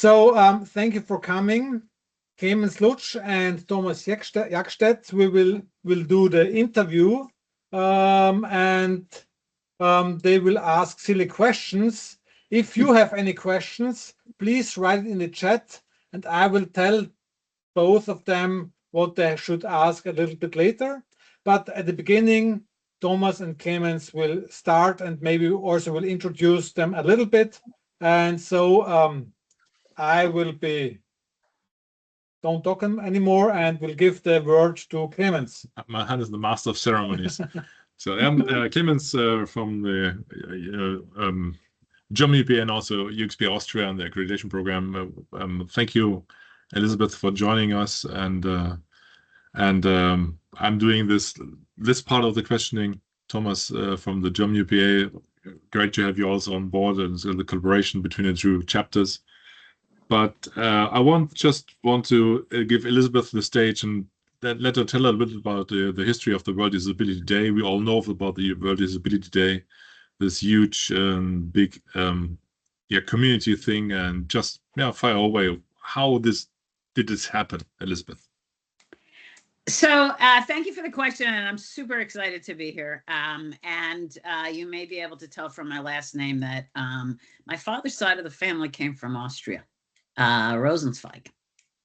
So thank you for coming. Clemens Lutsch and Thomas Jakstedt. We will do the interview, and they will ask silly questions. If you have any questions, please write it in the chat, and I will tell both of them what they should ask a little bit later. But at the beginning, Thomas and Clemens will start, and maybe also will introduce them a little bit. And so I will don't talk anymore and will give the word to Clemens. My hand is the master of ceremonies. So I'm Clemens from the Germany UPA and also UXP Austria and the accreditation program. Thank you, Elizabeth, for joining us. And I'm doing this part of the questioning. Thomas from the German UPA. Great to have you also on board, and so the collaboration between the two chapters. But I just want to give Elizabeth the stage and let her tell a little bit about the history of the World Usability Day. We all know about the World Usability Day, this huge, big, community thing, and just fire away. How did this happen, Elizabeth? So thank you for the question, and I'm super excited to be here. And you may be able to tell from my last name that my father's side of the family came from Austria, Rosenzweig.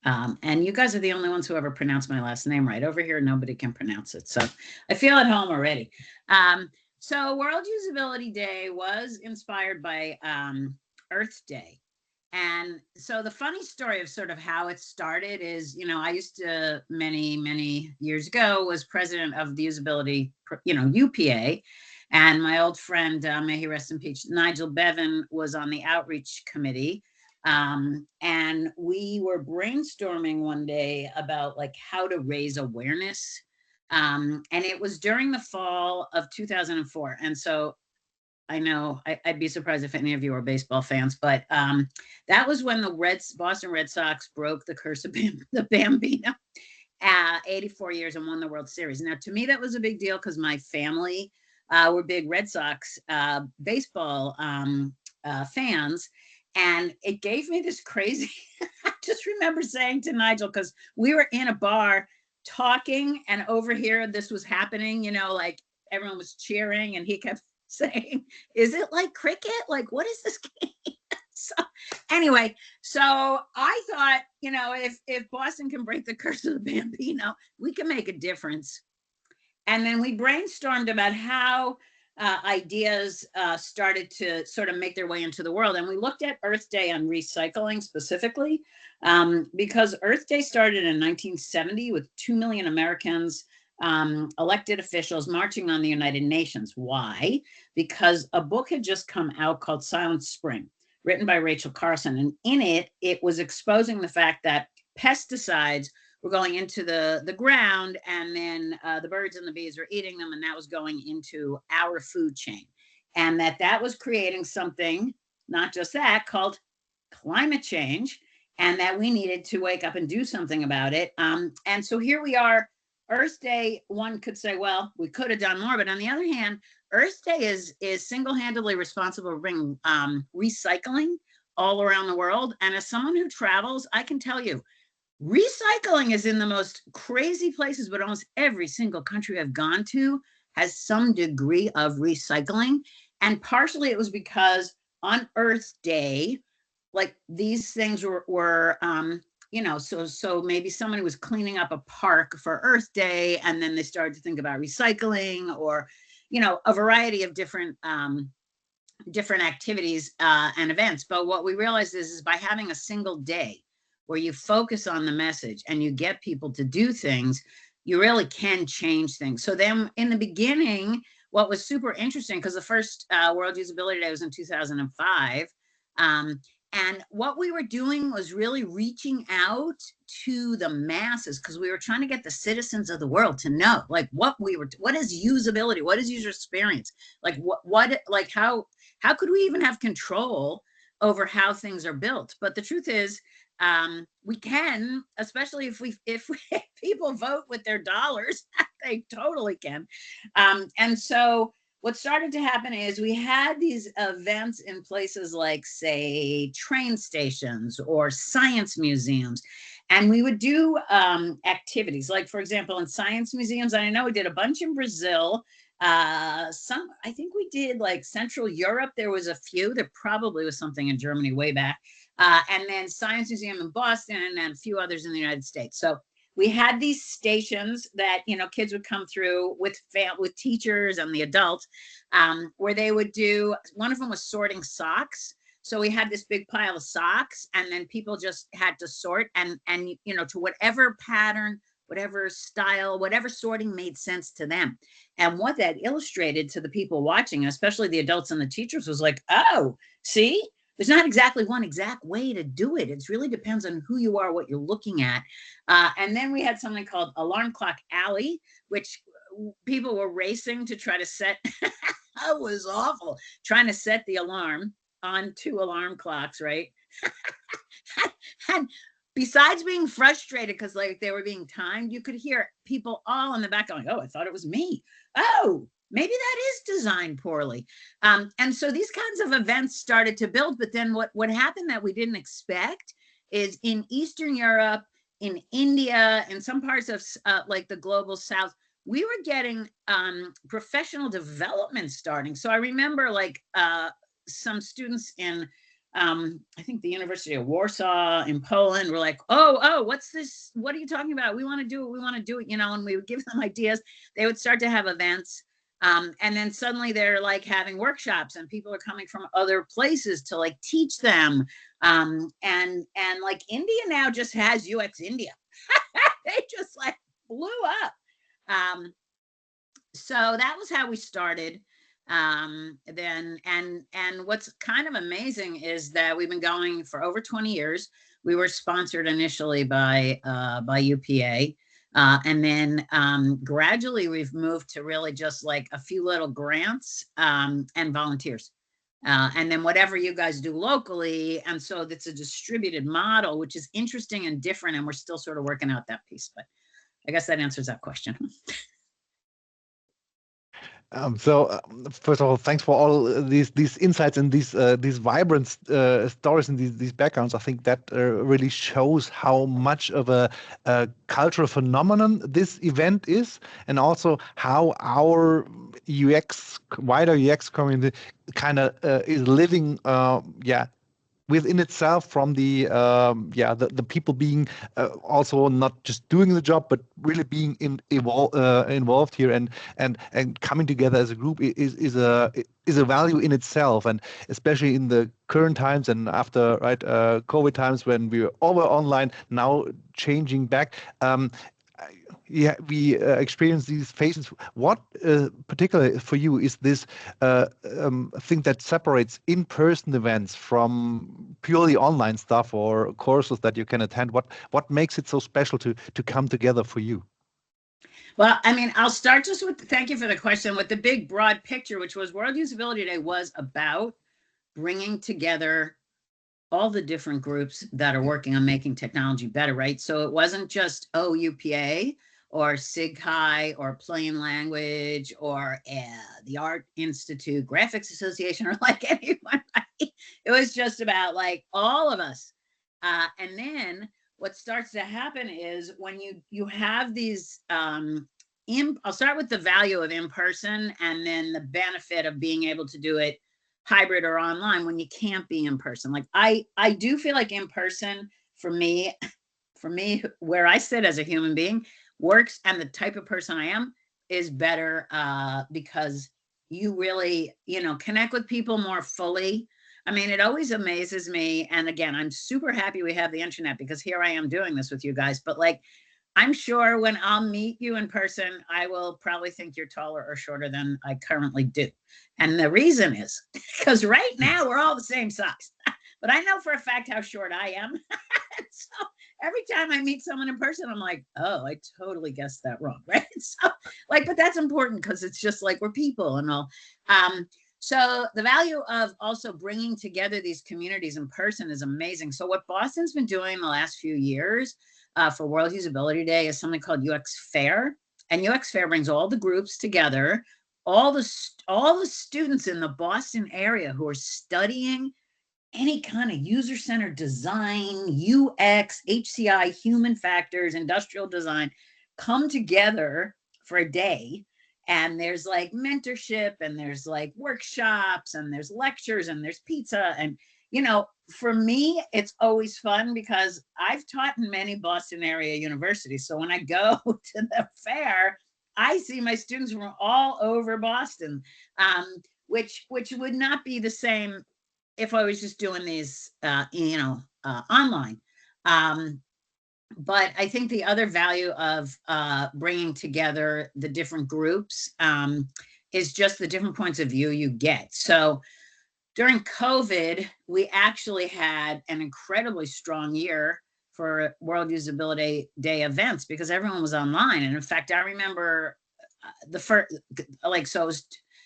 And you guys are the only ones who ever pronounce my last name right. Over here, nobody can pronounce it. So I feel at home already. So World Usability Day was inspired by Earth Day. And so the funny story of sort of how it started is, I used to many years ago was president of the usability, UPA. And my old friend, may he rest in peace, Nigel Bevan, was on the outreach committee. And we were brainstorming one day about like how to raise awareness. And it was during the fall of 2004. And so I know I'd be surprised if any of you are baseball fans, but that was when the Boston Red Sox broke the curse of the Bambino, 84 years, and won the World Series. Now, to me, that was a big deal because my family were big Red Sox baseball fans. And it gave me this crazy, I just remember saying to Nigel, because we were in a bar talking and over here, this was happening, like everyone was cheering and he kept saying, is it like cricket? Like, what is this game? So anyway, so I thought, if Boston can break the curse of the Bambino, we can make a difference. And then we brainstormed about how ideas started to sort of make their way into the world. And we looked at Earth Day on recycling specifically, because Earth Day started in 1970 with 2 million Americans, elected officials marching on the United Nations. Why? Because a book had just come out called Silent Spring, written by Rachel Carson. And in it, it was exposing the fact that pesticides were going into the ground, and then the birds and the bees were eating them, and that was going into our food chain. And that was creating something, not just that, called climate change, and that we needed to wake up and do something about it. And so here we are, Earth Day. One could say, well, we could have done more, but on the other hand, Earth Day is single-handedly responsible for bringing recycling all around the world. And as someone who travels, I can tell you, recycling is in the most crazy places, but almost every single country I've gone to has some degree of recycling. And partially it was because on Earth Day, like these things were so maybe somebody was cleaning up a park for Earth Day, and then they started to think about recycling, or, a variety of different activities and events. But what we realized is by having a single day where you focus on the message and you get people to do things, you really can change things. So then in the beginning, what was super interesting, because the first World Usability Day was in 2005, and what we were doing was really reaching out to the masses, because we were trying to get the citizens of the world to know, like, what is usability? What is user experience? Like, how could we even have control over how things are built? But the truth is, we can, especially if people vote with their dollars, they totally can. And so what started to happen is we had these events in places like, say, train stations or science museums. And we would do activities, like, for example, in science museums, I know we did a bunch in Brazil. I think we did like Central Europe. There was a few. There probably was something in Germany way back. And then Science Museum in Boston, and then a few others in the United States. So we had these stations that, you know, kids would come through with teachers and the adults, where they would do, one of them was sorting socks. So we had this big pile of socks, and then people just had to sort and you know, to whatever pattern, whatever style, whatever sorting made sense to them. And what that illustrated to the people watching, especially the adults and the teachers, was like, oh, see, there's not exactly one exact way to do it. It really depends on who you are, what you're looking at. And then we had something called Alarm Clock Alley, which people were racing to try to set. It was awful, trying to set the alarm on 2 alarm clocks, right? And besides being frustrated because like they were being timed, you could hear people all in the back going, oh, I thought it was me. Oh, maybe that is designed poorly. And so these kinds of events started to build. But then what happened that we didn't expect is in Eastern Europe, in India, in some parts of like the global South, we were getting professional development starting. So I remember like some students in I think the University of Warsaw in Poland were like, oh, what's this? What are you talking about? We want to do it. We want to do it, you know, and we would give them ideas. They would start to have events. And then suddenly they're like having workshops, and people are coming from other places to like teach them. And like India now just has UX India. They just like blew up. So that was how we started. Then and what's kind of amazing is that we've been going for over 20 years. We were sponsored initially by UPA, and then gradually we've moved to really just like a few little grants and volunteers, and then whatever you guys do locally. And so it's a distributed model, which is interesting and different, and we're still sort of working out that piece. But I guess that answers that question. First of all, thanks for all these insights and these vibrant stories and these backgrounds. I think that really shows how much of a cultural phenomenon this event is, and also how our wider UX community kind of is living, within itself, from the people being also not just doing the job but really being involved here, and coming together as a group is a value in itself. And especially in the current times and after COVID times, when we were over online, now changing back, we experience these phases. What particularly for you is this thing that separates in-person events from purely online stuff or courses that you can attend? What makes it so special to come together for you? Well, I mean, I'll start just with, thank you for the question, with the big broad picture, which was World Usability Day was about bringing together all the different groups that are working on making technology better, right? So it wasn't just UPA or SIG-Chi or Plain Language or the Art Institute, Graphics Association, or like anyone, right? It was just about like all of us. And then what starts to happen is when you have these, I'll start with the value of in-person, and then the benefit of being able to do it hybrid or online when you can't be in person. Like I do feel like in person for me, where I sit as a human being works, and the type of person I am is better because you really, you know, connect with people more fully. I mean, it always amazes me. And again, I'm super happy we have the internet, because here I am doing this with you guys. But like, I'm sure when I'll meet you in person, I will probably think you're taller or shorter than I currently do. And the reason is because right now we're all the same size, but I know for a fact how short I am. So every time I meet someone in person, I'm like, oh, I totally guessed that wrong, right? So like, but that's important because it's just like we're people and all. So the value of also bringing together these communities in person is amazing. So what Boston's been doing the last few years for World Usability Day is something called UX Fair. And UX Fair brings all the groups together all the students in the Boston area who are studying any kind of user-centered design, UX, HCI, human factors, industrial design, come together for a day. And there's like mentorship, and there's like workshops, and there's lectures, and there's pizza. And, you know, for me, it's always fun because I've taught in many Boston area universities. So when I go to the fair, I see my students from all over Boston, which would not be the same if I was just doing these, online. But I think the other value of bringing together the different groups is just the different points of view you get. So during COVID, we actually had an incredibly strong year for World Usability Day events because everyone was online. And in fact, I remember the first, like, so it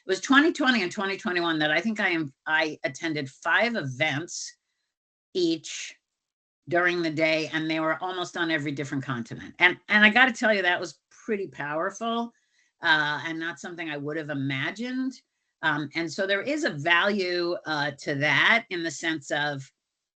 was 2020 and 2021 that I think I attended 5 events each during the day, and they were almost on every different continent. And I got to tell you, that was pretty powerful and not something I would have imagined. And so there is a value to that in the sense of,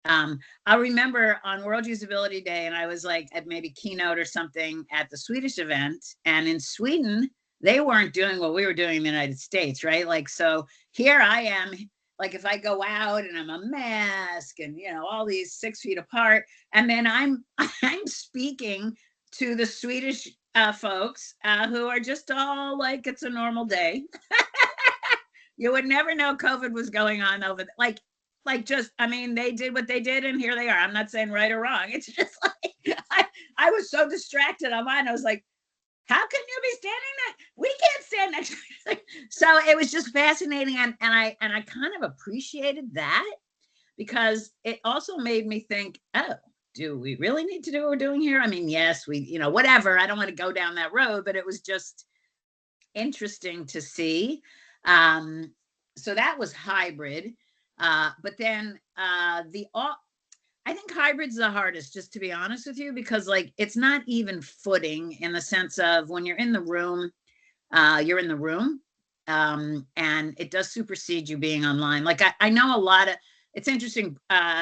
I remember on World Usability Day, and I was like at maybe keynote or something at the Swedish event, and in Sweden, they weren't doing what we were doing in the United States, right? Like, so here I am, like if I go out and I'm a mask and, you know, all these 6 feet apart, and then I'm speaking to the Swedish folks who are just all like, it's a normal day. You would never know COVID was going on over there. Like just, I mean, they did what they did and here they are. I'm not saying right or wrong. It's just like, I was so distracted on mine. I was like, how can you be standing there? We can't stand next to each other. So it was just fascinating. And I kind of appreciated that because it also made me think, oh, do we really need to do what we're doing here? I mean, yes, we, you know, whatever. I don't want to go down that road, but it was just interesting to see. So that was hybrid. But then I think hybrid's the hardest, just to be honest with you, because like it's not even footing in the sense of when you're in the room, you're in the room, and it does supersede you being online. Like I know a lot of, it's interesting.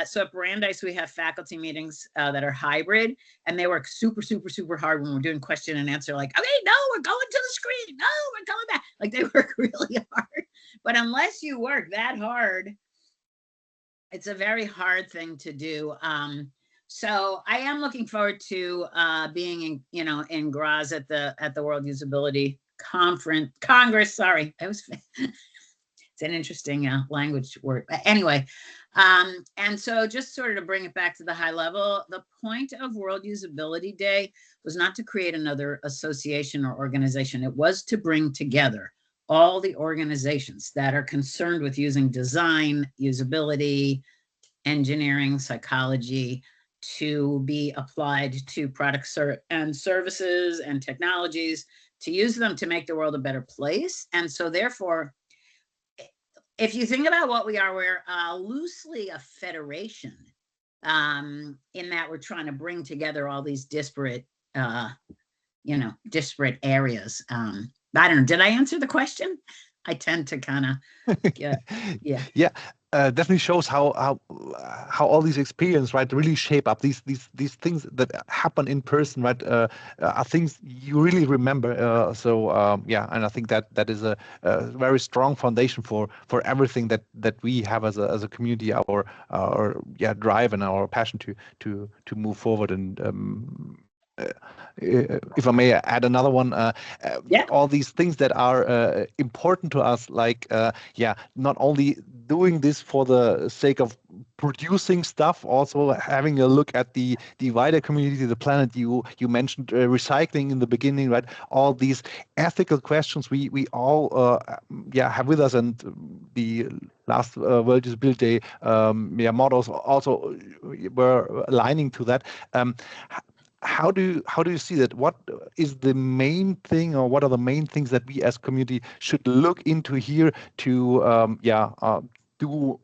So at Brandeis, we have faculty meetings that are hybrid, and they work super, super, super hard when we're doing question and answer. Like, okay, no, we're going to the screen. No, we're coming back. Like they work really hard. But unless you work that hard, it's a very hard thing to do. So I am looking forward to being in Graz at the World Usability Congress. Sorry, it's an interesting language word. But anyway, and so just sort of to bring it back to the high level, the point of World Usability Day was not to create another association or organization. It was to bring together all the organizations that are concerned with using design, usability, engineering, psychology to be applied to products and services and technologies, to use them to make the world a better place. And so therefore, if you think about what we are, we're loosely a federation in that we're trying to bring together all these disparate, disparate areas. I don't know. Did I answer the question? I tend to kind of, yeah. Definitely shows how all these experiences, right, really shape up these things that happen in person, right, are things you really remember. And I think that is a very strong foundation for everything that we have as a community, our drive and our passion to move forward. And if I may add another one, all these things that are important to us, like not only doing this for the sake of producing stuff, also having a look at the wider community, the planet. You mentioned recycling in the beginning, right? All these ethical questions we all have with us, and the last World Usability Day models also were aligning to that. How do you see that? What is the main thing, or what are the main things that we as community should look into here to do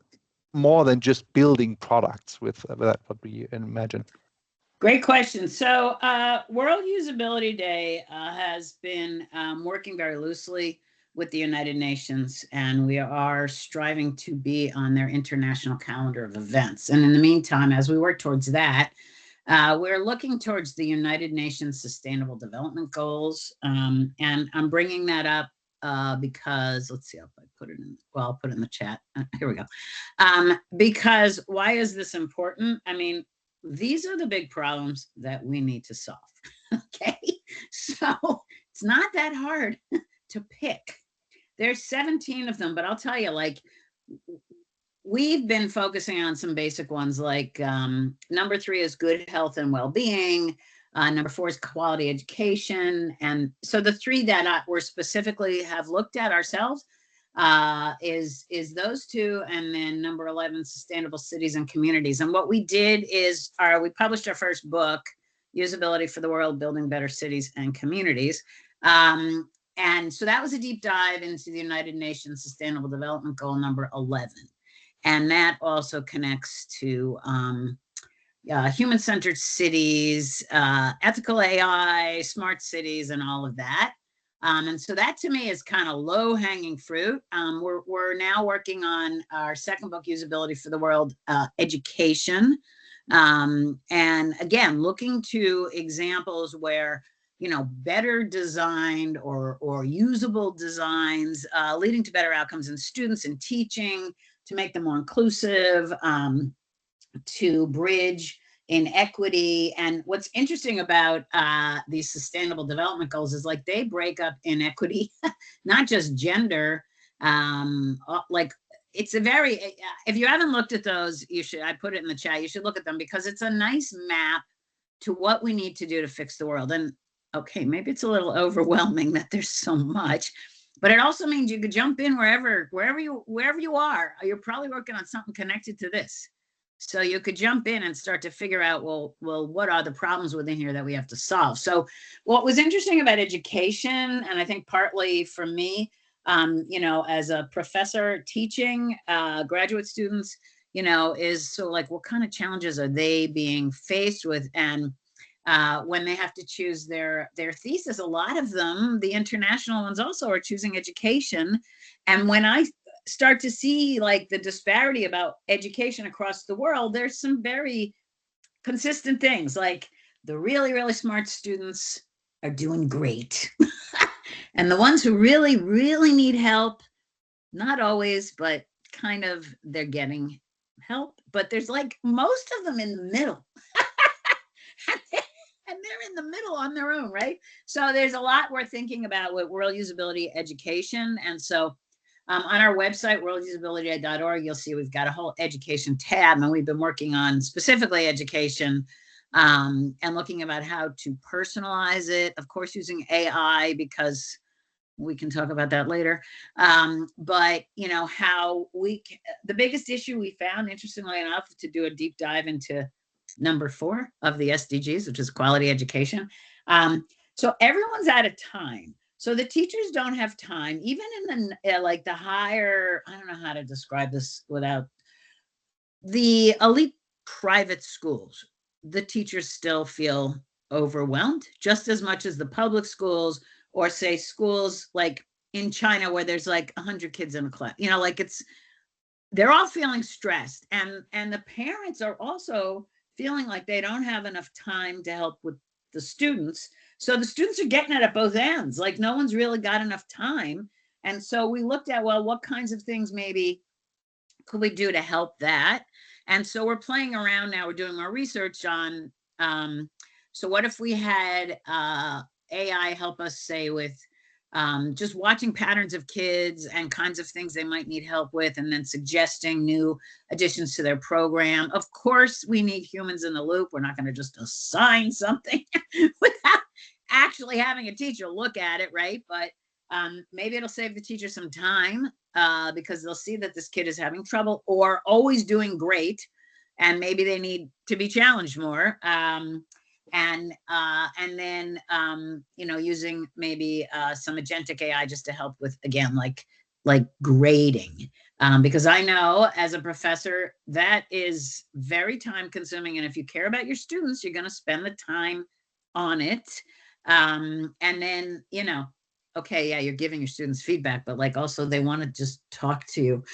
more than just building products with that, what we imagine? Great question. So World Usability Day has been working very loosely with the United Nations, and we are striving to be on their international calendar of events. And in the meantime, as we work towards that, we're looking towards the United Nations Sustainable Development Goals. And I'm bringing that up because, let's see if I put it in, well, I'll put it in the chat. Here we go. Because why is this important? I mean, these are the big problems that we need to solve. Okay, so it's not that hard to pick. There's 17 of them, but I'll tell you, like, we've been focusing on some basic ones, like number 3 is good health and well-being. Number 4 is quality education. And so the 3 that we're specifically have looked at ourselves is those 2. And then number 11, sustainable cities and communities. And what we did is we published our first book, Usability for the World, Building Better Cities and Communities. And so that was a deep dive into the United Nations Sustainable Development Goal number 11. And that also connects to human-centered cities, ethical AI, smart cities, and all of that. And so that to me is kind of low-hanging fruit. We're now working on our second book, Usability for the World, Education. And again, looking to examples where, you know, better designed or usable designs leading to better outcomes in students and teaching, to make them more inclusive, to bridge inequity. And what's interesting about these sustainable development goals is, like, they break up inequity, not just gender. Like, it's a very, if you haven't looked at those, you should, I put it in the chat, you should look at them, because it's a nice map to what we need to do to fix the world. And okay, maybe it's a little overwhelming that there's so much, but it also means you could jump in wherever you are. You're probably working on something connected to this. So you could jump in and start to figure out, well, what are the problems within here that we have to solve? So what was interesting about education, and I think partly for me, you know, as a professor teaching graduate students, you know, is so, like, what kind of challenges are they being faced with? And when they have to choose their thesis, a lot of them, the international ones also, are choosing education. And when I start to see, like, the disparity about education across the world, there's some very consistent things, like the really, really smart students are doing great. And the ones who really, really need help, not always, but kind of, they're getting help. But there's, like, most of them in the middle. And they're in the middle on their own, right? So there's a lot we're thinking about with World Usability Education. And so on our website, worldusability.org, you'll see we've got a whole education tab, and we've been working on specifically education and looking about how to personalize it, of course, using AI, because we can talk about that later. But, you know, how the biggest issue we found, interestingly enough, to do a deep dive into number 4 of the SDGs, which is quality education. So everyone's out of time. So the teachers don't have time, even in the like the higher, I don't know how to describe this without the elite private schools, the teachers still feel overwhelmed just as much as the public schools, or say schools like in China where there's like 100 kids in a class, you know, like they're all feeling stressed, and the parents are also feeling like they don't have enough time to help with the students. So the students are getting it at both ends, like no one's really got enough time. And so we looked at, well, what kinds of things maybe could we do to help that? And so we're playing around now, we're doing more research on, so what if we had AI help us, say, with just watching patterns of kids and kinds of things they might need help with, and then suggesting new additions to their program. Of course, we need humans in the loop. We're not going to just assign something without actually having a teacher look at it, right? But maybe it'll save the teacher some time because they'll see that this kid is having trouble or always doing great, and maybe they need to be challenged more. And then, you know, using maybe some agentic AI just to help with, again, like grading. Because I know as a professor, that is very time consuming. And if you care about your students, you're going to spend the time on it. And then, you know, okay, yeah, you're giving your students feedback, but like also they want to just talk to you.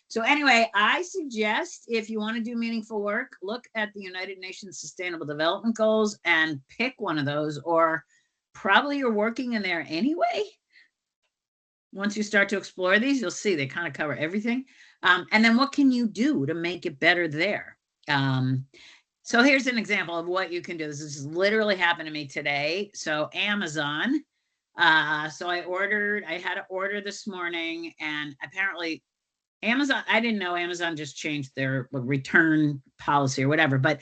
So anyway, I suggest if you want to do meaningful work, look at the United Nations Sustainable Development Goals and pick one of those, or probably you're working in there anyway. Once you start to explore these, you'll see they kind of cover everything. And then what can you do to make it better there? So here's an example of what you can do. This is literally happened to me today. So Amazon. So I had to order this morning, and apparently Amazon, I didn't know Amazon just changed their return policy or whatever. But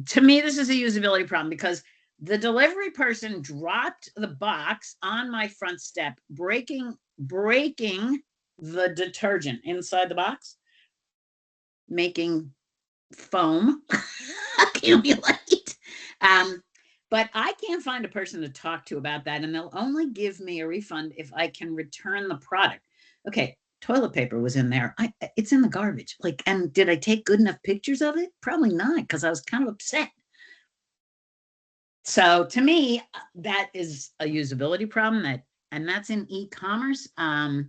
to me, this is a usability problem because the delivery person dropped the box on my front step, breaking the detergent inside the box, making foam accumulate. But I can't find a person to talk to about that, and they'll only give me a refund if I can return the product. Okay, toilet paper was in there. It's in the garbage. Like, and did I take good enough pictures of it? Probably not, because I was kind of upset. So to me, that is a usability problem, and that's in e-commerce. I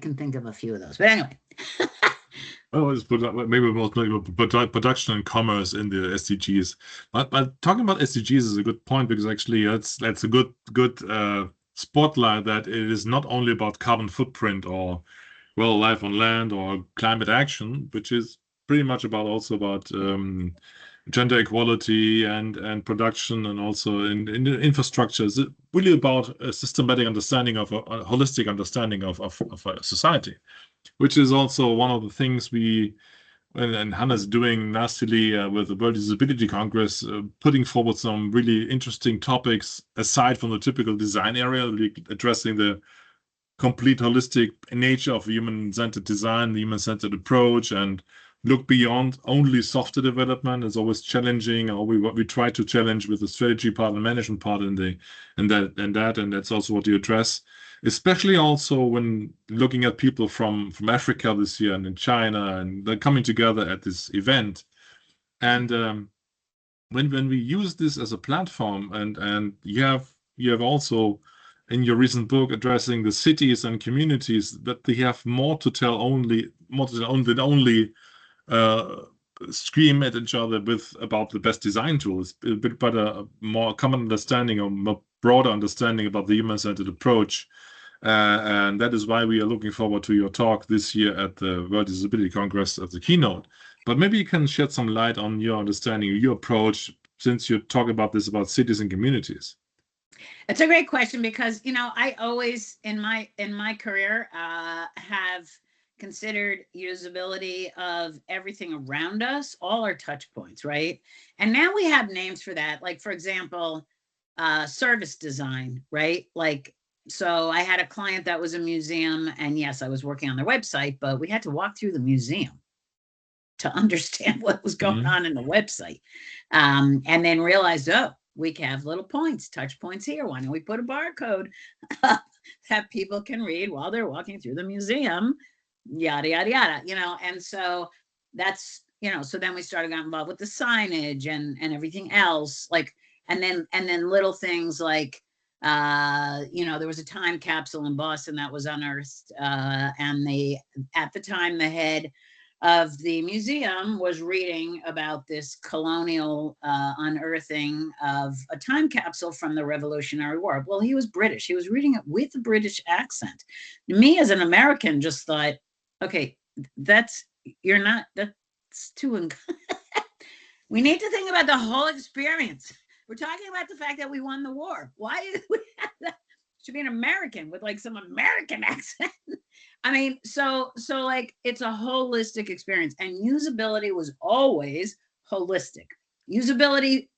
can think of a few of those, but anyway. Well, it's maybe production and commerce in the SDGs. But talking about SDGs is a good point, because actually that's a good spotlight that it is not only about carbon footprint or life on land or climate action, which is pretty much also about gender equality and production, and also in the infrastructure. It's really about a systematic understanding of a holistic understanding of a society, which is also one of the things and Hannah's doing nastily with the World Usability Congress, putting forward some really interesting topics aside from the typical design area, really addressing the complete holistic nature of human-centered design, the human-centered approach, and look beyond only software development. Is always challenging, or what we try to challenge with the strategy part and management part, and that's also what you address, especially also when looking at people from Africa this year and in China, and they're coming together at this event. And when we use this as a platform, and you have also in your recent book addressing the cities and communities, that they have more to tell than only scream at each other about the best design tools, but a more common understanding, or more broader understanding about the human-centered approach. And that is why we are looking forward to your talk this year at the World Usability Congress as the keynote. But maybe you can shed some light on your understanding, your approach, since you talk about cities and communities. It's a great question, because I always in my career have considered usability of everything around us, all our touch points, right? And now we have names for that. Like, for example, service design, right? Like, so I had a client that was a museum, and yes, I was working on their website, but we had to walk through the museum to understand what was going on in the website. And then realized, we can have little points, touch points here. Why don't we put a barcode that people can read while they're walking through the museum? Yada, yada, yada, and so that's, so then we started getting involved with the signage and everything else, like, and then little things like, there was a time capsule in Boston that was unearthed, and at the time, the head of the museum was reading about this colonial unearthing of a time capsule from the Revolutionary War. Well, he was British. He was reading it with a British accent. Me as an American just thought, okay, that's too. We need to think about the whole experience. We're talking about the fact that we won the war. Why did we have that? Should be an American with like some American accent. I mean, so like it's a holistic experience, and usability was always holistic. Usability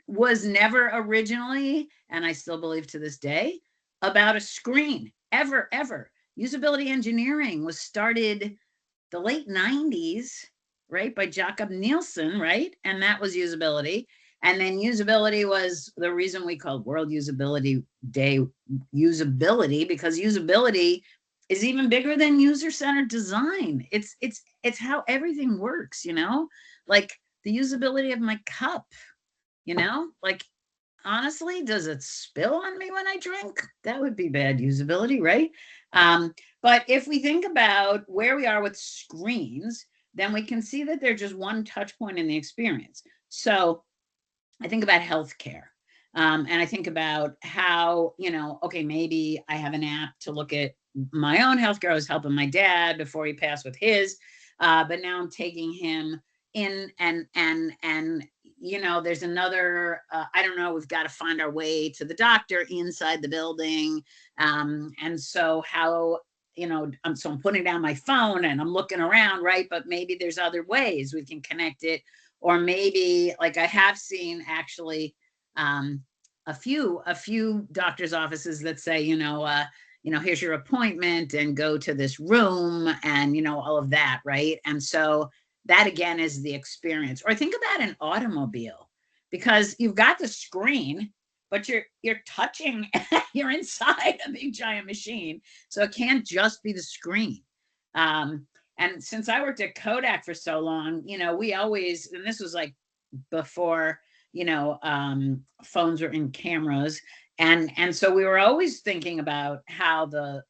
was never originally, and I still believe to this day, about a screen, ever. Usability engineering was started the late 90s, right, by Jakob Nielsen, right? And that was usability. And then usability was the reason we called World Usability Day usability, because usability is even bigger than user-centered design. It's how everything works, like the usability of my cup, like honestly, does it spill on me when I drink? That would be bad usability, right? But if we think about where we are with screens, then we can see that they're just one touch point in the experience. So I think about healthcare. And I think about how, okay, maybe I have an app to look at my own healthcare. I was helping my dad before he passed with his, but now I'm taking him in and there's another, I don't know, we've got to find our way to the doctor inside the building. And so how, so I'm putting down my phone and I'm looking around, right? But maybe there's other ways we can connect it. Or maybe, like I have seen actually a few doctor's offices that say, here's your appointment and go to this room and, all of that, right? And so that again is the experience. Or think about an automobile, because you've got the screen, but you're touching, you're inside a big giant machine. So it can't just be the screen. And since I worked at Kodak for so long, we always, and this was like before, phones were in cameras. And so we were always thinking about how the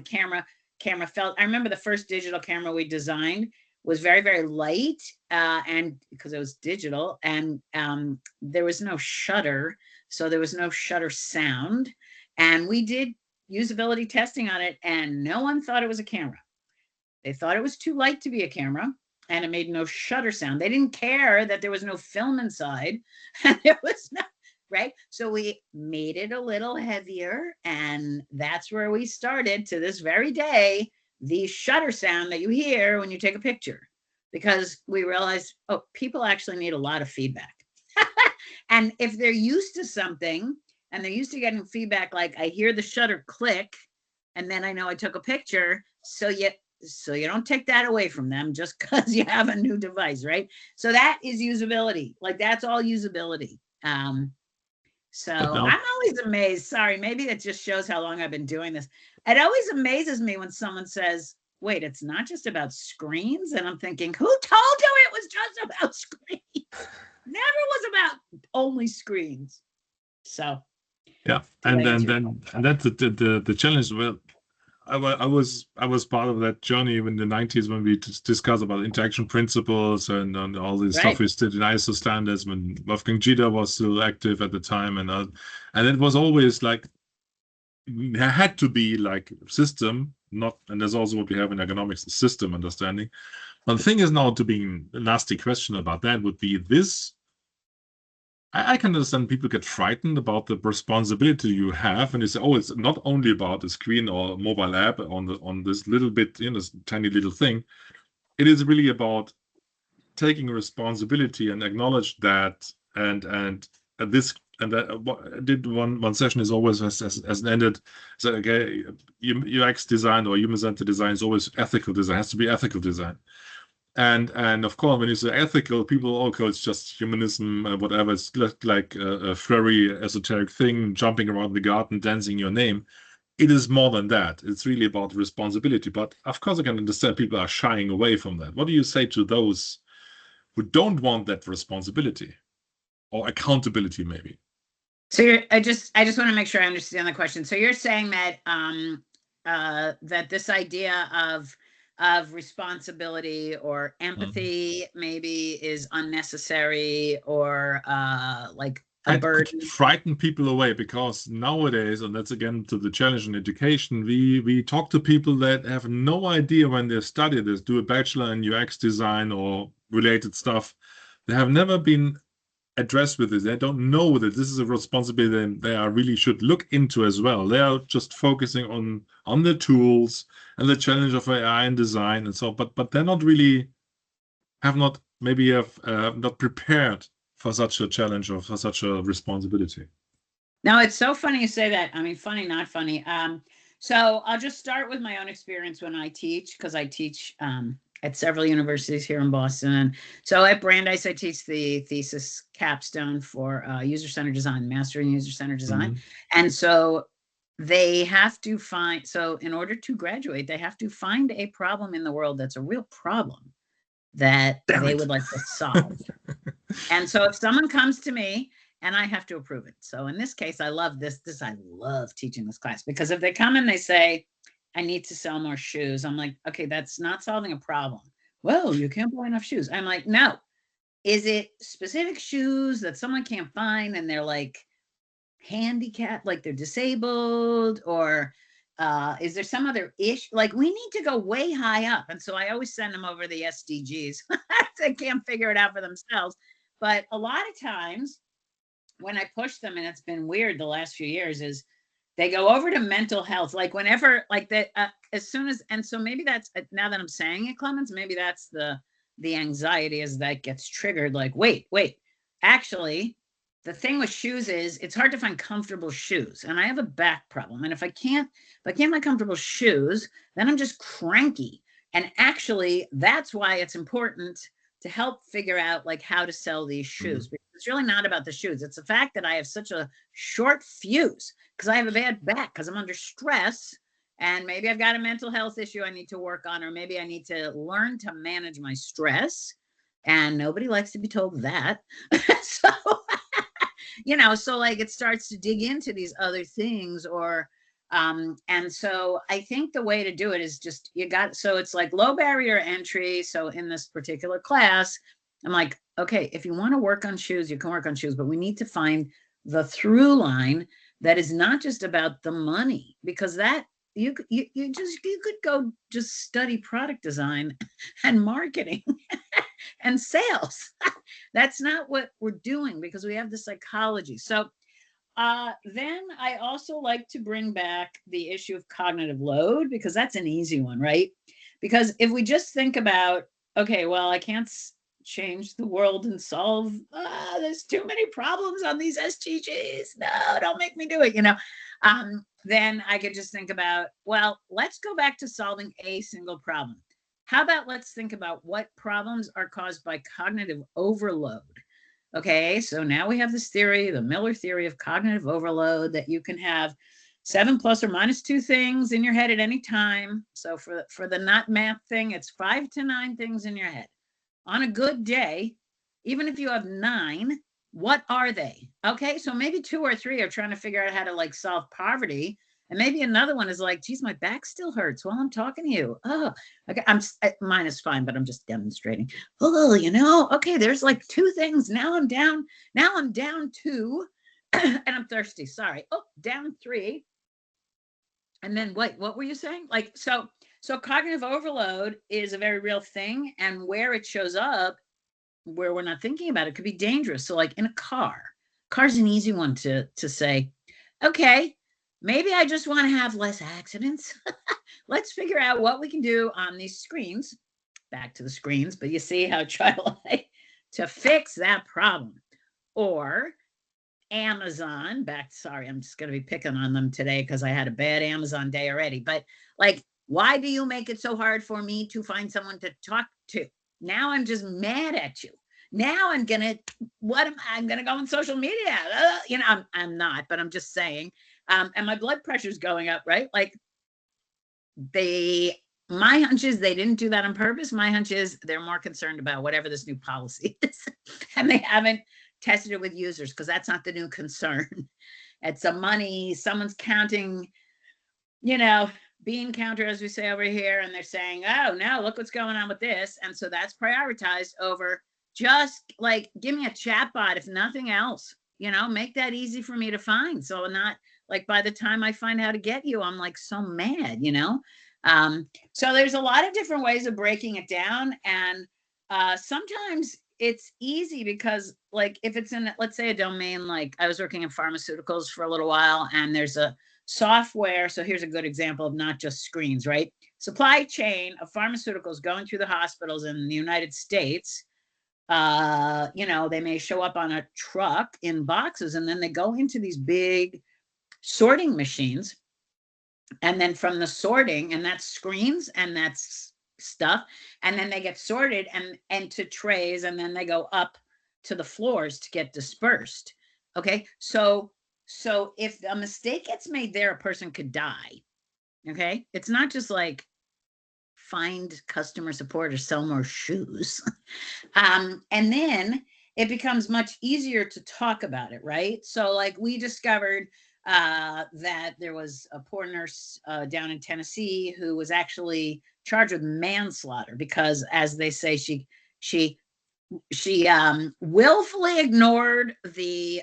camera felt. I remember the first digital camera we designed was very, very light, and because it was digital, and there was no shutter. So there was no shutter sound. And we did usability testing on it, and no one thought it was a camera. They thought it was too light to be a camera, and it made no shutter sound. They didn't care that there was no film inside, and there was no, right? So we made it a little heavier, and that's where we started to this very day, the shutter sound that you hear when you take a picture, because we realized, oh, people actually need a lot of feedback. And if they're used to something and they're used to getting feedback, like I hear the shutter click, and then I know I took a picture, so you don't take that away from them just because you have a new device, right? So that is usability. Like that's all usability. So I'm always amazed. Sorry, maybe it just shows how long I've been doing this. It always amazes me when someone says, wait, it's not just about screens. And I'm thinking, who told you it was just about screens? Never was about only screens. So yeah, and that's the challenge. Well, I was part of that journey in the 90s when we discussed about interaction principles and all this stuff we did in ISO standards, when Wolfgang Gita was still active at the time, and it was always like there had to be like system, not, and there's also what we have in economics, the system understanding. But the thing is now, to being a nasty question about that would be this. I can understand people get frightened about the responsibility you have, and they say, "Oh, it's not only about the screen or mobile app on this little bit, this tiny little thing. It is really about taking responsibility and acknowledge that." And this and that. I did one session is always as ended. So okay, UX design or human-centered design is always ethical design. It has to be ethical design. And of course, when you say ethical, people, okay, it's just humanism, whatever. It's like a flurry, esoteric thing, jumping around the garden, dancing your name. It is more than that. It's really about responsibility. But of course, I can understand people are shying away from that. What do you say to those who don't want that responsibility or accountability, maybe? So I just want to make sure I understand the question. So you're saying that that this idea of responsibility or empathy maybe is unnecessary, or like a burden. Frighten people away, because nowadays, and that's again to the challenge in education, we talk to people that have no idea when they study this, do a bachelor in UX design or related stuff. They have never been addressed with this. They don't know that this is a responsibility they really should look into as well. They are just focusing on the tools and the challenge of AI and design and so, but they're not really not prepared for such a challenge or for such a responsibility. No, it's so funny you say that. I mean, funny, not funny. So I'll just start with my own experience when I teach, because I teach at several universities here in Boston. And so at Brandeis, I teach the thesis capstone for user-centered design, mastering user-centered design. Mm-hmm. And so they have to find, so in order to graduate, they have to find a problem in the world that's a real problem that they would like to solve. And so if someone comes to me and I have to approve it. So in this case, I love this. I love teaching this class, because if they come and they say, I need to sell more shoes, I'm like, okay, that's not solving a problem. Well, you can't buy enough shoes. I'm like, no. Is it specific shoes that someone can't find and they're like handicapped, like they're disabled, or is there some other issue? Like, we need to go way high up. And so I always send them over the SDGs. They can't figure it out for themselves. But a lot of times when I push them, and it's been weird the last few years, is they go over to mental health, like whenever, like that, as soon as, and so maybe that's, now that I'm saying it, Clemens, maybe that's the anxiety, as that gets triggered, like, wait, actually, the thing with shoes is it's hard to find comfortable shoes, and I have a back problem. And if I can't find comfortable shoes, then I'm just cranky. And actually, that's why it's important to help figure out like how to sell these shoes, because it's really not about the shoes. It's the fact that I have such a short fuse because I have a bad back, because I'm under stress, and maybe I've got a mental health issue I need to work on, or maybe I need to learn to manage my stress. And nobody likes to be told that. So, you know, so like it starts to dig into these other things, or and so I think the way to do it is just, so it's like low barrier entry. So in this particular class, I'm like, okay, if you want to work on shoes, you can work on shoes, but we need to find the through line that is not just about the money, because that you could go just study product design and marketing and sales. That's not what we're doing, because we have the psychology. So then I also like to bring back the issue of cognitive load, because that's an easy one, right? Because if we just think about, okay, well, I can't change the world and solve, there's too many problems on these SDGs. No, don't make me do it, you know. Then I could just think about, well, let's go back to solving a single problem. How about let's think about what problems are caused by cognitive overload? Okay, so now we have this theory, the Miller theory of cognitive overload, that you can have 7 plus or minus 2 things in your head at any time. So for the not math thing, it's 5 to 9 things in your head. On a good day, even if you have 9, what are they? Okay, so maybe 2 or 3 are trying to figure out how to like solve poverty. And maybe another one is like, geez, my back still hurts while I'm talking to you. Oh, okay, mine is fine, but I'm just demonstrating. Oh, you know, okay, there's like 2 things. Now I'm down 2 and I'm thirsty. Sorry. Oh, down 3. And then what were you saying? Like, so cognitive overload is a very real thing, and where it shows up, where we're not thinking about it, could be dangerous. So like in a car's an easy one to say, okay, maybe I just want to have less accidents. Let's figure out what we can do on these screens. Back to the screens, but you see how I try to fix that problem. Or Amazon, sorry, I'm just going to be picking on them today because I had a bad Amazon day already. But like, why do you make it so hard for me to find someone to talk to? Now I'm just mad at you. Now I'm going to go on social media. You know, I'm not, but I'm just saying. And my blood pressure is going up, right? Like my hunch is they didn't do that on purpose. My hunch is they're more concerned about whatever this new policy is. And they haven't tested it with users, because that's not the new concern. It's a money, someone's counting, you know, bean counter, as we say over here, and they're saying, oh, no, look what's going on with this. And so that's prioritized over just like, give me a chat bot, if nothing else, you know, make that easy for me to find. So not like by the time I find how to get you, I'm like so mad, you know? So there's a lot of different ways of breaking it down. And sometimes it's easy because like if it's in, let's say, a domain, like I was working in pharmaceuticals for a little while, and there's a software. So here's a good example of not just screens, right? Supply chain of pharmaceuticals going through the hospitals in the United States. You know, they may show up on a truck in boxes, and then they go into these big sorting machines. And then from the sorting, and that's screens and that's stuff, and then they get sorted and to trays, and then they go up to the floors to get dispersed. Okay, so if a mistake gets made there, a person could die. Okay, it's not just like find customer support or sell more shoes. And then it becomes much easier to talk about it, right? So like we discovered that there was a poor nurse down in Tennessee who was actually charged with manslaughter because, as they say, she willfully ignored the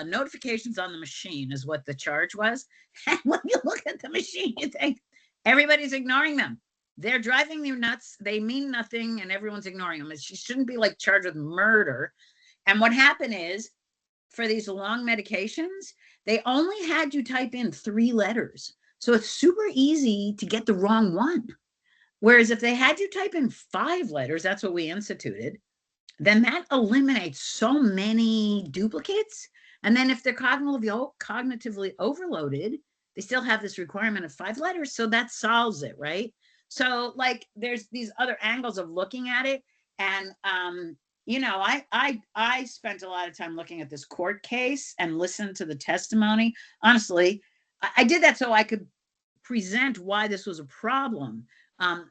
notifications on the machine is what the charge was. And when you look at the machine, you think everybody's ignoring them. They're driving you nuts. They mean nothing and everyone's ignoring them. She shouldn't be like charged with murder. And what happened is, for these long medications, they only had you type in 3 letters. So it's super easy to get the wrong one. Whereas if they had you type in 5 letters, that's what we instituted, then that eliminates so many duplicates. And then if they're cognitively overloaded, they still have this requirement of 5 letters. So that solves it, right? So like there's these other angles of looking at it. And you know, I spent a lot of time looking at this court case and listened to the testimony. Honestly, I did that so I could present why this was a problem.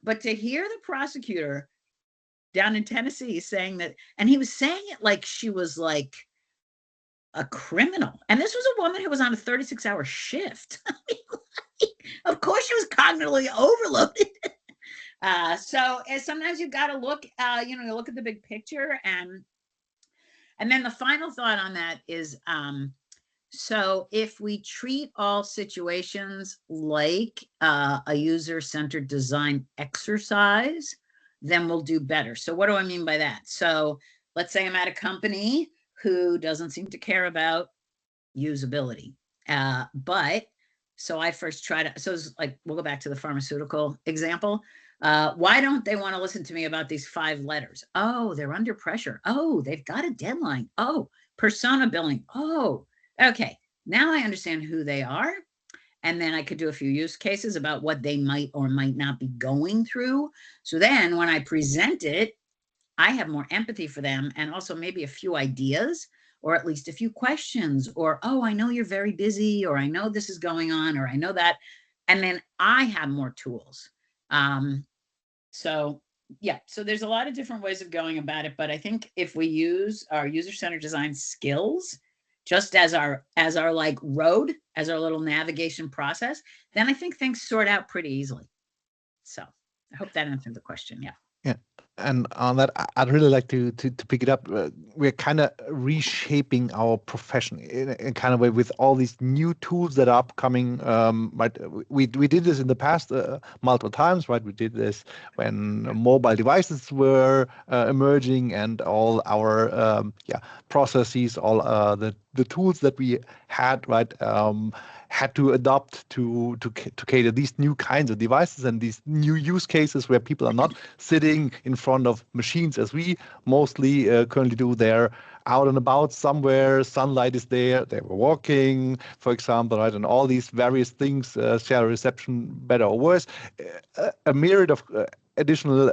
But to hear the prosecutor down in Tennessee saying that, and he was saying it like she was like a criminal. And this was a woman who was on a 36-hour shift. I mean, of course she was cognitively overloaded. So sometimes you've got to look, you know, you look at the big picture. And then the final thought on that is, so if we treat all situations like a user-centered design exercise, then we'll do better. So what do I mean by that? So let's say I'm at a company who doesn't seem to care about usability. But so I first try to, so it's like, we'll go back to the pharmaceutical example. Why don't they want to listen to me about these 5 letters? Oh, they're under pressure. Oh, they've got a deadline. Oh, persona billing. Oh, okay. Now I understand who they are. And then I could do a few use cases about what they might or might not be going through. So then when I present it, I have more empathy for them and also maybe a few ideas or at least a few questions or, oh, I know you're very busy, or I know this is going on, or I know that. And then I have more tools. So yeah, so there's a lot of different ways of going about it. But I think if we use our user-centered design skills just as our like road, as our little navigation process, then I think things sort out pretty easily. So I hope that answered the question. Yeah. Yeah. And on that, I'd really like to pick it up. We're kind of reshaping our profession in a kind of way with all these new tools that are upcoming. Right, we did this in the past multiple times. Right, we did this when mobile devices were emerging, and all our processes, all the tools that we had, right, had to adopt to cater these new kinds of devices and these new use cases where people are not sitting in front of machines as we mostly currently do. They're out and about somewhere, sunlight is there, they were walking, for example, right, and all these various things, share reception better or worse, a myriad of additional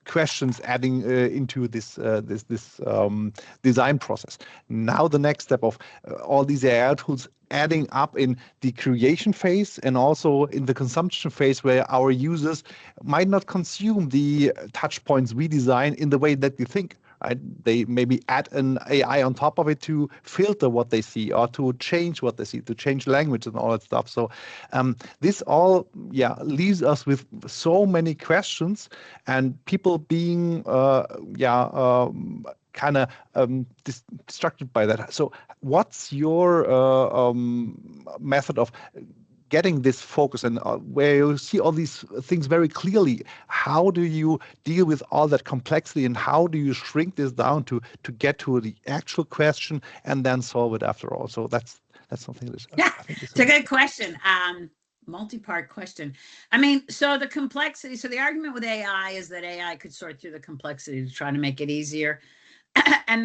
questions adding into this design process. Now the next step of all these AI tools adding up in the creation phase and also in the consumption phase, where our users might not consume the touch points we design in the way that we think. Right? They maybe add an AI on top of it to filter what they see or to change what they see, to change language and all that stuff. So this all, leaves us with so many questions and people being, kind of distracted by that. So what's your method of getting this focus, and where you see all these things very clearly? How do you deal with all that complexity, and how do you shrink this down to get to the actual question and then solve it after all? So that's something that I think is it's a good question. Multi-part question. I mean, so the complexity, so the argument with AI is that AI could sort through the complexity to try to make it easier. And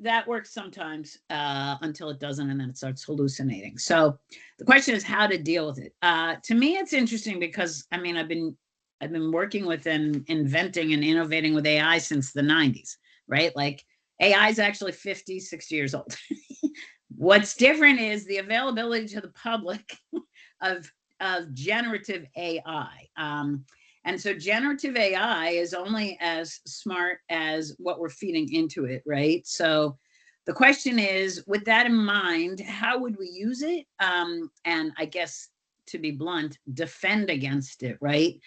that works sometimes until it doesn't, and then it starts hallucinating. So the question is how to deal with it. To me, it's interesting because, I mean, I've been working with and inventing and innovating with AI since the 90s, right? Like AI is actually 50, 60 years old. What's different is the availability to the public of generative AI. And And so generative AI is only as smart as what we're feeding into it, right? So the question is, with that in mind, how would we use it? And I guess, to be blunt, defend against it, right?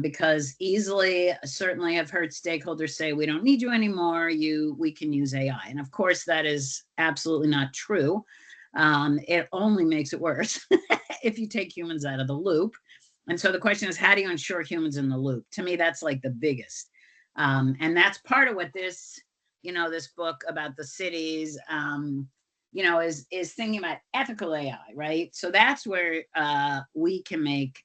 Because easily, certainly I've heard stakeholders say, we don't need you anymore, we can use AI. And of course, that is absolutely not true. It only makes it worse if you take humans out of the loop. And so the question is, how do you ensure humans in the loop? To me, that's like the biggest. And that's part of what this, this book about the cities, is thinking about ethical AI, right? So that's where we can make,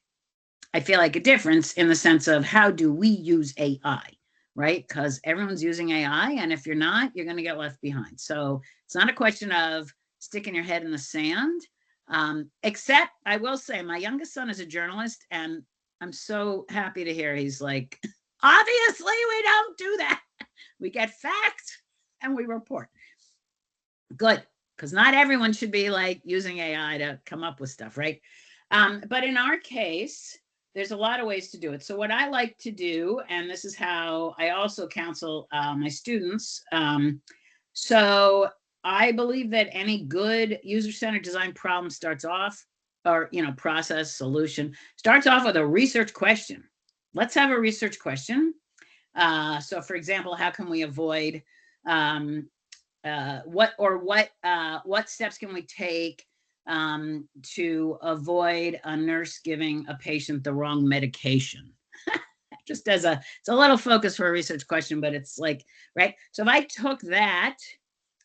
I feel like, a difference in the sense of how do we use AI, right? Because everyone's using AI, and if you're not, you're going to get left behind. So it's not a question of sticking your head in the sand. Except I will say my youngest son is a journalist, and I'm so happy to hear he's like, obviously we don't do that. We get facts and we report. Good, because not everyone should be like using AI to come up with stuff, right? But in our case, there's a lot of ways to do it. So what I like to do, and this is how I also counsel my students. So I believe that any good user-centered design problem starts off, or, process, solution, starts off with a research question. Let's have a research question. So for example, how can we avoid, what steps can we take to avoid a nurse giving a patient the wrong medication? Just it's a little focus for a research question, but it's like, right? So if I took that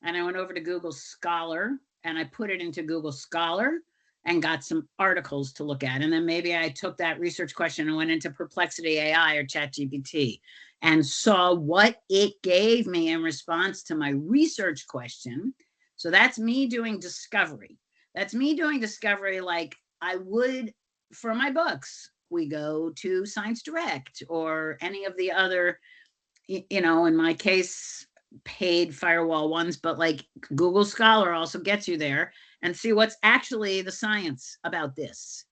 and I went over to Google Scholar and I put it into Google Scholar and got some articles to look at, and then maybe I took that research question and went into Perplexity AI or ChatGPT and saw what it gave me in response to my research question. So that's me doing discovery. That's me doing discovery like I would for my books. We go to Science Direct or any of the other, in my case, paid firewall ones, but like Google Scholar also gets you there and see what's actually the science about this.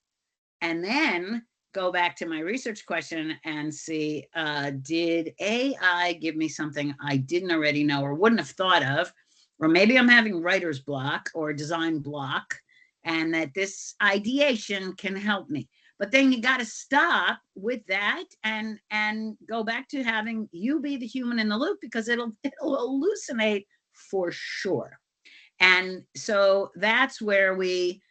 And then go back to my research question and see, did AI give me something I didn't already know or wouldn't have thought of? Or maybe I'm having writer's block or design block, and that this ideation can help me. But then you got to stop with that and go back to having you be the human in the loop, because it'll hallucinate for sure. And so that's where we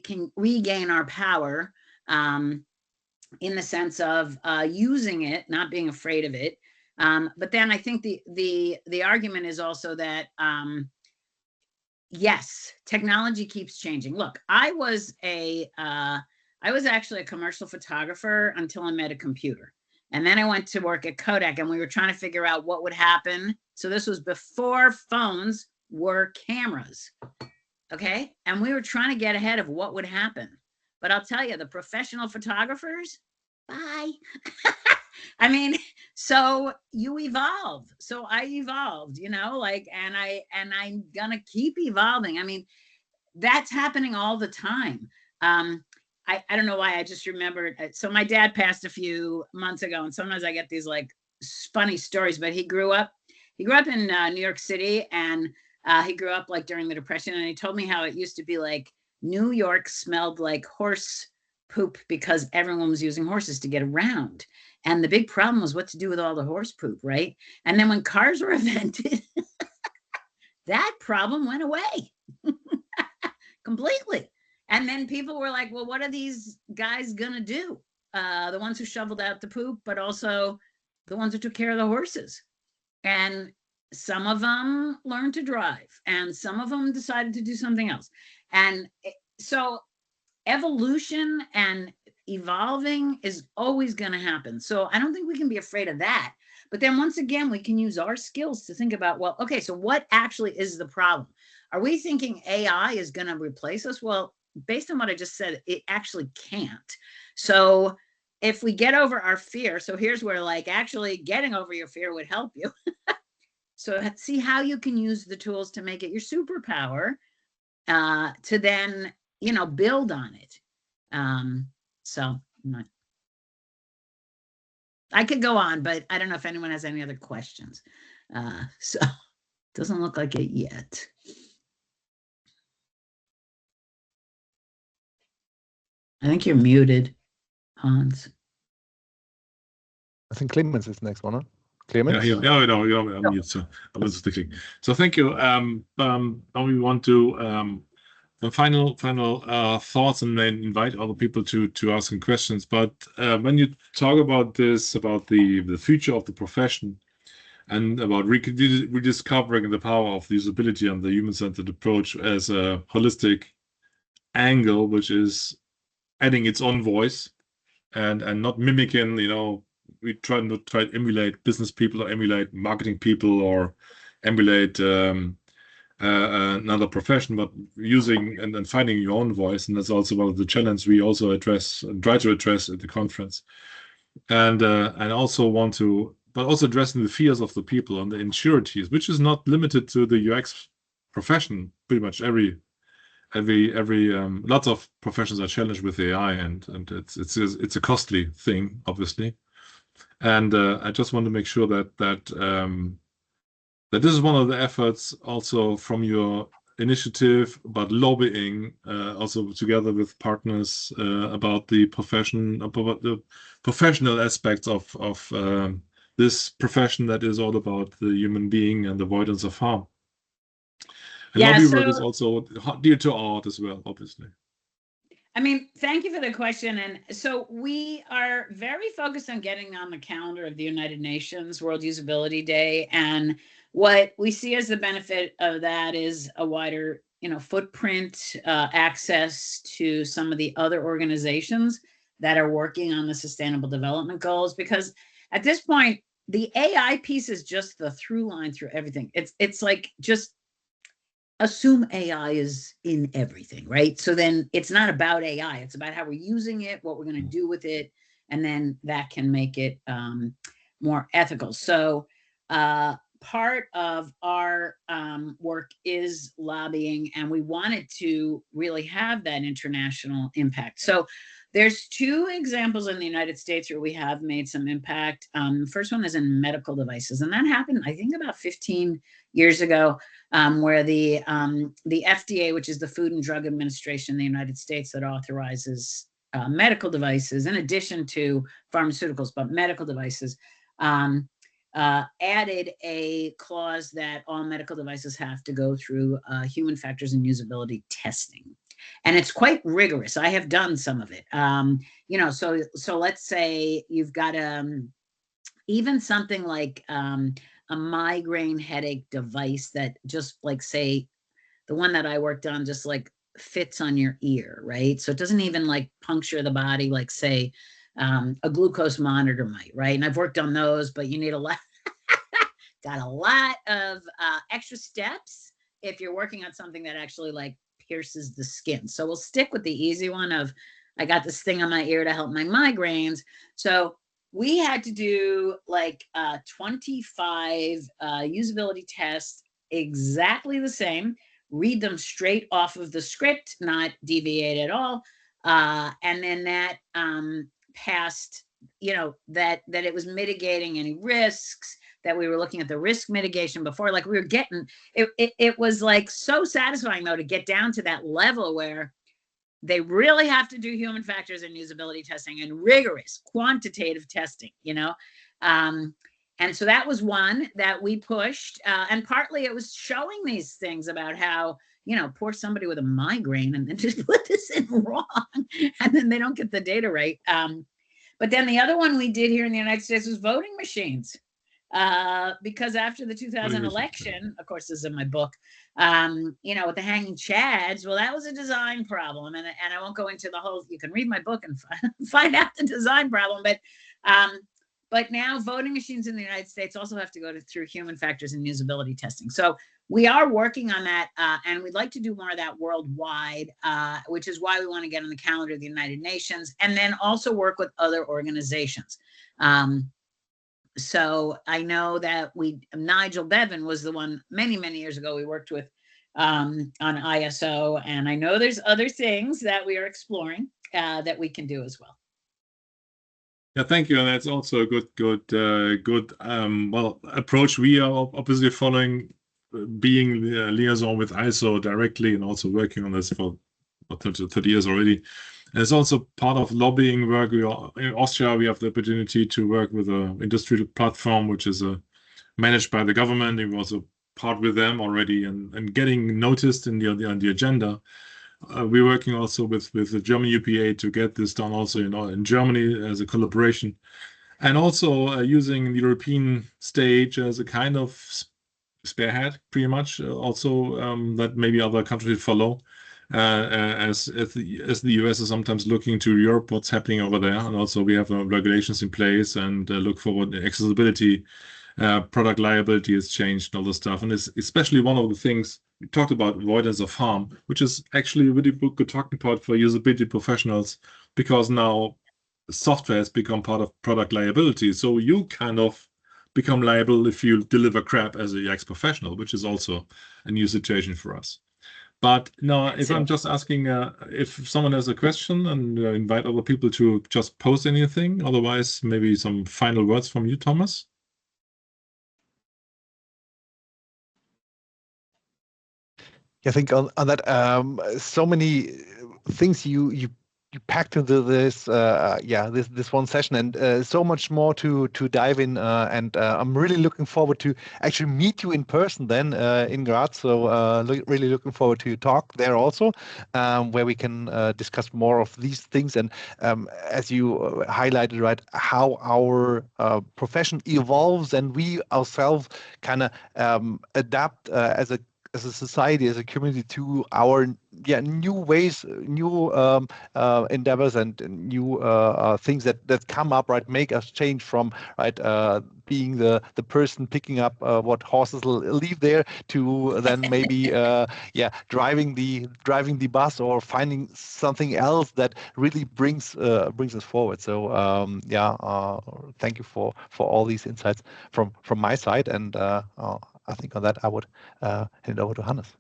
can regain our power, in the sense of using it, not being afraid of it. But then I think the argument is also that yes, technology keeps changing. Look, I was actually a commercial photographer until I met a computer. And then I went to work at Kodak, and we were trying to figure out what would happen. So this was before phones were cameras. Okay. And we were trying to get ahead of what would happen. But I'll tell you, the professional photographers, bye. I mean, so you evolve. So I evolved, and I'm gonna keep evolving. I mean, that's happening all the time. I don't know why, I just remembered. So my dad passed a few months ago, and sometimes I get these like funny stories, but he grew up in New York City, and he grew up like during the Depression, and he told me how it used to be like New York smelled like horse poop because everyone was using horses to get around. And the big problem was what to do with all the horse poop, right? And then when cars were invented, that problem went away completely. And then people were like, well, what are these guys gonna do? The ones who shoveled out the poop, but also the ones who took care of the horses. And some of them learned to drive, and some of them decided to do something else. And so evolution and evolving is always going to happen. So I don't think we can be afraid of that. But then once again, we can use our skills to think about, well, okay, so what actually is the problem? Are we thinking AI is going to replace us? Well, based on what I just said, it actually can't. So if we get over our fear, so here's where like actually getting over your fear would help you. So see how you can use the tools to make it your superpower, to then, build on it. So I could go on, but I don't know if anyone has any other questions. So doesn't look like it yet. I think you're muted, Hans. I think Clemens is the next one, huh? Clemens? I'm mute, so I was sticking. So thank you. Now we want to the final thoughts, and then invite other people to ask some questions. But when you talk about this, about the future of the profession, and about rediscovering the power of the usability and the human-centered approach as a holistic angle, which is adding its own voice and not mimicking, we try not try to emulate business people or emulate marketing people or emulate another profession, but using and finding your own voice. And that's also one of the challenges we also address and try to address at the conference. And also want to, but also addressing the fears of the people and the insecurities, which is not limited to the UX profession. Pretty much every lots of professions are challenged with AI, and it's a costly thing, obviously. And I just want to make sure that this is one of the efforts also from your initiative about lobbying, also together with partners about the profession, about the professional aspects of this profession that is all about the human being and avoidance of harm. And Yeah, lobby so- work is also dear to art as well, obviously. I mean, thank you for the question. And so we are very focused on getting on the calendar of the United Nations World Usability Day. And what we see as the benefit of that is a wider, footprint, access to some of the other organizations that are working on the Sustainable Development Goals. Because at this point, the AI piece is just the through line through everything. It's like just assume AI is in everything, right? So then it's not about AI, it's about how we're using it, what we're going to do with it, and then that can make it more ethical. So part of our work is lobbying, and we wanted to really have that international impact. So there's two examples in the United States where we have made some impact. First one is in medical devices, and that happened, I think, about 15 years ago, where the FDA, which is the Food and Drug Administration in the United States that authorizes medical devices, in addition to pharmaceuticals, but medical devices, added a clause that all medical devices have to go through human factors and usability testing. And it's quite rigorous. I have done some of it. So let's say you've got even something like a migraine headache device that just like, say, the one that I worked on just like fits on your ear, right? So it doesn't even like puncture the body like, say, a glucose monitor might, right? And I've worked on those, but you need a lot, got a lot of extra steps if you're working on something that actually like pierces the skin. So we'll stick with the easy one of, I got this thing on my ear to help my migraines. So we had to do like 25 usability tests, exactly the same, read them straight off of the script, not deviate at all. And then that passed, that it was mitigating any risks, that we were looking at the risk mitigation before, like we were getting, it was like so satisfying though to get down to that level where they really have to do human factors and usability testing and rigorous quantitative testing, and so that was one that we pushed, and partly it was showing these things about how, poor somebody with a migraine and then just put this in wrong and then they don't get the data right. But then the other one we did here in the United States was voting machines. Because after the 2000 election, of course, this is in my book, with the hanging chads, well, that was a design problem. And I won't go into the whole, you can read my book and find out the design problem. But now voting machines in the United States also have to go through human factors and usability testing. So we are working on that, and we'd like to do more of that worldwide, which is why we want to get on the calendar of the United Nations, and then also work with other organizations. So I know that Nigel Bevan was the one many, many years ago we worked with on ISO. And I know there's other things that we are exploring that we can do as well. Yeah, thank you. And that's also a good approach. We are obviously following being the liaison with ISO directly and also working on this for 30 years already. And it's also part of lobbying work. In Austria, we have the opportunity to work with an industrial platform, which is managed by the government. It was a part with them already and getting noticed on the agenda. We're working also with the German UPA to get this done also in Germany as a collaboration, and also using the European stage as a kind of spearhead, pretty much. Also, that maybe other countries follow, as the US is sometimes looking to Europe, what's happening over there, and also we have regulations in place and look forward accessibility. Product liability has changed and all this stuff, and it's especially one of the things we talked about, avoidance of harm, which is actually a really good talking point for usability professionals, because now software has become part of product liability. So you kind of become liable if you deliver crap as a UX professional, which is also a new situation for us. But now, if I'm just asking if someone has a question, and invite other people to just post anything, otherwise maybe some final words from you, Thomas. I think on that, so many things you packed into this this one session, and so much more to dive in, and I'm really looking forward to actually meet you in person then in Graz. So really looking forward to talk there also, where we can discuss more of these things, and as you highlighted, right, how our profession evolves, and we ourselves kind of adapt as a society, as a community, to our new ways, new endeavors, and new things that come up, right, make us change from, right, being the person picking up what horses leave there, to then maybe driving the bus, or finding something else that really brings us forward. So thank you for all these insights from my side, and I think on that I would hand over to Hannes.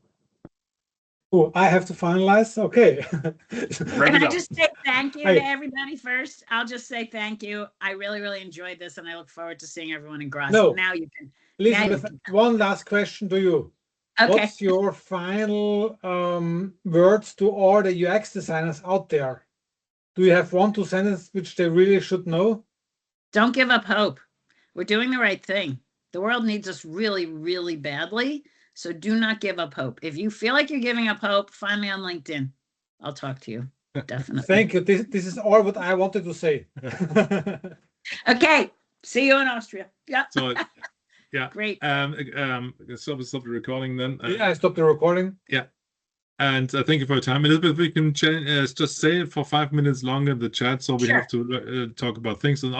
Oh, I have to finalize. Okay. Can I just say thank you to everybody first? I'll just say thank you. I really enjoyed this, and I look forward to seeing everyone in Graz. No. Now you can. Elizabeth, one last question to you. Okay. What's your final words to all the UX designers out there? Do you have 1-2 sentences which they really should know? Don't give up hope. We're doing the right thing. The world needs us really badly. So do not give up hope. If you feel like you're giving up hope, find me on LinkedIn. I'll talk to you. Definitely. Thank you. This is all what I wanted to say. Okay. See you in Austria. Yeah. So, yeah. Great. Stop the recording then. Yeah, I stopped the recording. Yeah. And thank you for your time. Elizabeth, we can just say it for 5 minutes longer in the chat, so we have to talk about things. And